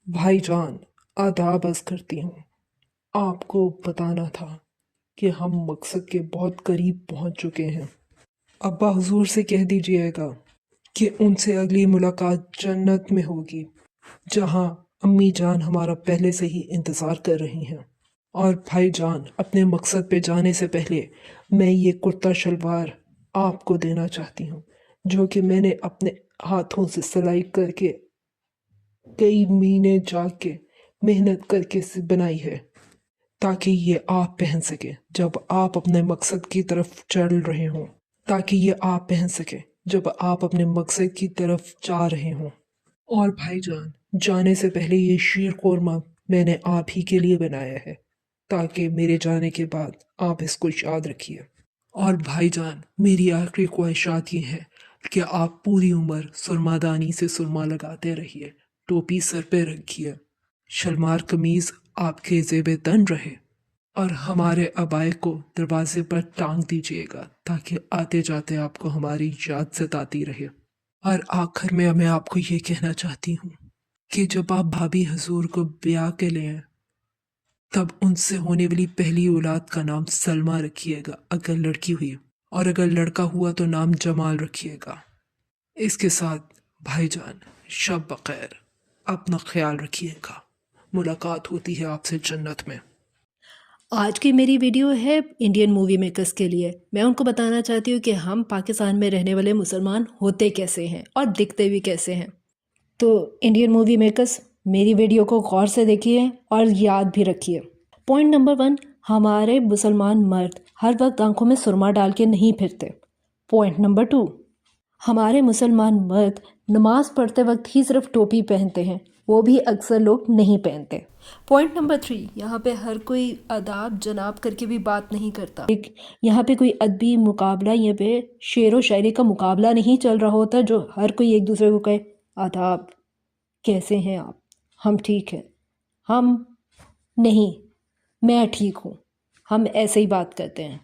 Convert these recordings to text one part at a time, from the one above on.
भाई जान, आदाब अर्ज करती हूँ। आपको बताना था कि हम मकसद के बहुत करीब पहुँच चुके हैं। अब्बा हुजूर से कह दीजिएगा कि उनसे अगली मुलाकात जन्नत में होगी, जहाँ अम्मी जान हमारा पहले से ही इंतज़ार कर रही हैं। और भाई जान, अपने मकसद पे जाने से पहले मैं ये कुर्ता शलवार आपको देना चाहती हूँ, जो कि मैंने अपने हाथों से सिलाई करके कई महीने जाग के मेहनत करके बनाई है, ताकि ये आप पहन सके जब आप अपने मकसद की तरफ चल रहे हों। ताकि ये आप पहन सके जब आप अपने मकसद की तरफ जा रहे हों। और भाईजान, जाने से पहले ये शीर कोरमा मैंने आप ही के लिए बनाया है, ताकि मेरे जाने के बाद आप इसको याद रखिए। और भाईजान, मेरी आखिरी ख्वाहिशात ये हैं कि आप पूरी उम्र सुरमादानी से सुरमा लगाते रहिए, टोपी सर पे रखिए, शलवार कमीज आपके जेब तन रहे, और हमारे अबाए को दरवाजे पर टांग दीजिएगा ताकि आते जाते आपको हमारी याद सताती रहे। और आखिर में मैं आपको ये कहना चाहती हूँ कि जब आप भाभी हजूर को ब्याह के लिए तब उनसे होने वाली पहली औलाद का नाम सलमा रखिएगा अगर लड़की हुई, और अगर लड़का हुआ तो नाम जमाल रखिएगा। इसके साथ भाईजान, शब बखैर, अपना ख्याल रखिएगा। मुलाकात होती है आपसे जन्नत में। आज की मेरी वीडियो है इंडियन मूवी मेकर्स के लिए। मैं उनको बताना चाहती हूँ कि हम पाकिस्तान में रहने वाले मुसलमान होते कैसे हैं और दिखते भी कैसे हैं। तो इंडियन मूवी मेकर्स, मेरी वीडियो को गौर से देखिए और याद भी रखिए। पॉइंट नंबर 1, हमारे मुसलमान मर्द हर वक्त आंखों में सुरमा डाल के नहीं फिरते। पॉइंट नंबर 2, हमारे मुसलमान मर्द नमाज पढ़ते वक्त ही सिर्फ टोपी पहनते हैं, वो भी अक्सर लोग नहीं पहनते। पॉइंट नंबर 3, यहाँ पे हर कोई आदाब जनाब करके भी बात नहीं करता। यहाँ पे कोई अदबी मुकाबला, यहाँ पे शेर व शायरी का मुकाबला नहीं चल रहा होता जो हर कोई एक दूसरे को कहे आदाब, कैसे हैं आप, हम ठीक हैं, हम नहीं, मैं ठीक हूँ, हम ऐसे ही बात करते हैं,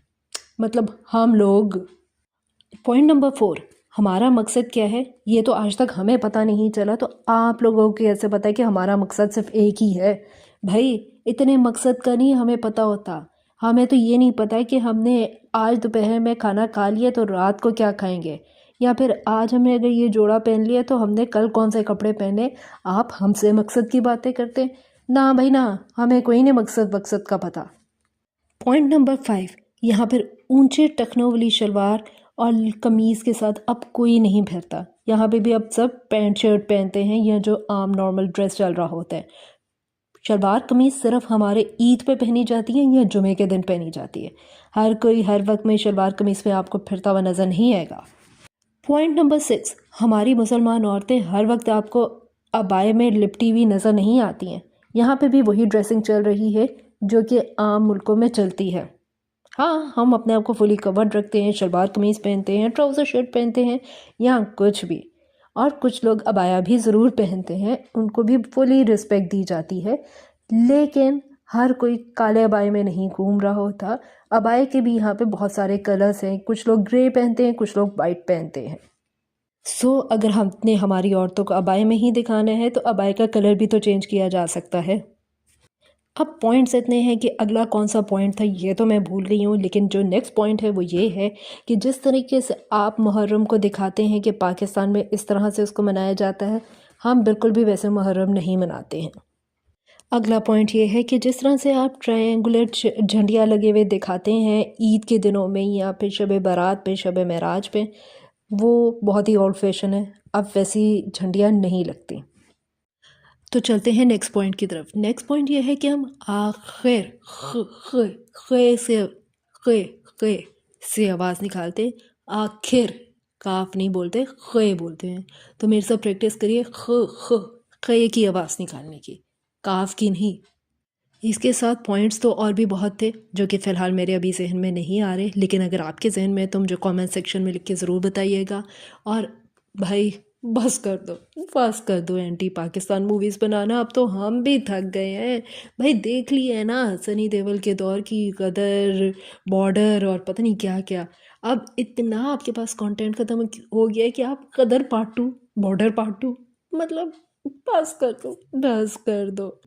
मतलब हम लोग। पॉइंट नंबर 4, हमारा मकसद क्या है ये तो आज तक हमें पता नहीं चला, तो आप लोगों को कैसे पता है कि हमारा मकसद सिर्फ एक ही है। भाई, इतने मकसद का नहीं हमें पता होता। हमें तो ये नहीं पता है कि हमने आज दोपहर में खाना खा लिया तो रात को क्या खाएंगे, या फिर आज हमने अगर ये जोड़ा पहन लिया तो हमने कल कौन से कपड़े पहने। आप हमसे मकसद की बातें करते ना भाई ना, हमें कोई नहीं मकसद का पता। पॉइंट नंबर 5, यहाँ पर ऊंचे टखनों वाली शलवार और कमीज़ के साथ अब कोई नहीं पहनता। यहाँ पे भी अब सब पैंट शर्ट पहनते हैं या जो आम नॉर्मल ड्रेस चल रहा होता है। शलवार कमीज़ सिर्फ हमारे ईद पे पहनी जाती है या जुमे के दिन पहनी जाती है। हर कोई हर वक्त में शलवार कमीज़ पे आपको फिरता हुआ नज़र नहीं आएगा। पॉइंट नंबर 6, हमारी मुसलमान औरतें हर वक्त आपको अबाए में लिपटी हुई नज़र नहीं आती हैं। यहाँ पे भी वही ड्रेसिंग चल रही है जो कि आम मुल्कों में चलती है। हाँ, हम अपने आप को फुली कवर्ड रखते हैं, शलवार कमीज़ पहनते हैं, ट्राउज़र शर्ट पहनते हैं या कुछ भी। और कुछ लोग अबाया भी ज़रूर पहनते हैं, उनको भी फुली रिस्पेक्ट दी जाती है। लेकिन हर कोई काले अबाए में नहीं घूम रहा होता। अबाए के भी यहाँ पे बहुत सारे कलर्स हैं, कुछ लोग ग्रे पहनते हैं, कुछ लोग वाइट पहनते हैं। अगर हमने हमारी औरतों को अबाए में ही दिखाना है तो अबाए का कलर भी तो चेंज किया जा सकता है। अब पॉइंट्स इतने हैं कि अगला कौन सा पॉइंट था ये तो मैं भूल गई हूँ, लेकिन जो नेक्स्ट पॉइंट है वो ये है कि जिस तरीके से आप मुहर्रम को दिखाते हैं कि पाकिस्तान में इस तरह से उसको मनाया जाता है, हम बिल्कुल भी वैसे मुहर्रम नहीं मनाते हैं। अगला पॉइंट ये है कि जिस तरह से आप ट्रायंगुलर झंडियाँ लगे हुए दिखाते हैं ईद के दिनों में या फिर शब बारात पे, शब महराज पे, वो बहुत ही ओल्ड फैशन है। अब वैसी झंडियाँ नहीं लगती। तो चलते हैं नेक्स्ट पॉइंट की तरफ। नेक्स्ट पॉइंट ये है कि हम आखिर खे से आवाज़ निकालते, आखिर काफ नहीं बोलते, खे बोलते हैं। तो मेरे साथ प्रैक्टिस करिए खे की आवाज़ निकालने की, काफ की नहीं। इसके साथ पॉइंट्स तो और भी बहुत थे जो कि फ़िलहाल मेरे अभी जहन में नहीं आ रहे, लेकिन अगर आपके जहन में तो मुझे कमेंट सेक्शन में लिख के ज़रूर बताइएगा। और भाई, बस कर दो एंटी पाकिस्तान मूवीज़ बनाना, अब तो हम भी थक गए हैं। भाई देख लिए है ना सनी देओल के दौर की गदर, बॉर्डर और पता नहीं क्या क्या। अब इतना आपके पास कंटेंट ख़त्म हो गया है कि आप गदर पार्ट 2, बॉर्डर पार्ट 2, मतलब बस कर दो, बस कर दो।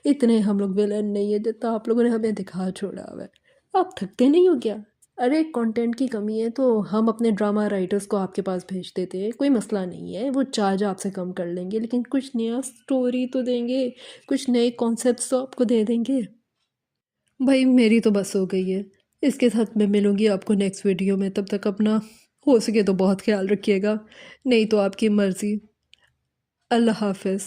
इतने हम लोग विलन नहीं है जितना आप लोगों ने हमें दिखा छोड़ा हुआ है। आप थकते नहीं हो क्या? अरे कंटेंट की कमी है तो हम अपने ड्रामा राइटर्स को आपके पास भेज देते हैं, कोई मसला नहीं है, वो चार्ज आपसे कम कर लेंगे, लेकिन कुछ नया स्टोरी तो देंगे, कुछ नए कॉन्सेप्ट्स तो आपको दे देंगे। भाई मेरी तो बस हो गई है। इसके साथ मैं मिलूँगी आपको नेक्स्ट वीडियो में, तब तक अपना हो सके तो बहुत ख्याल रखिएगा, नहीं तो आपकी मर्ज़ी। अल्लाह हाफ़िज़।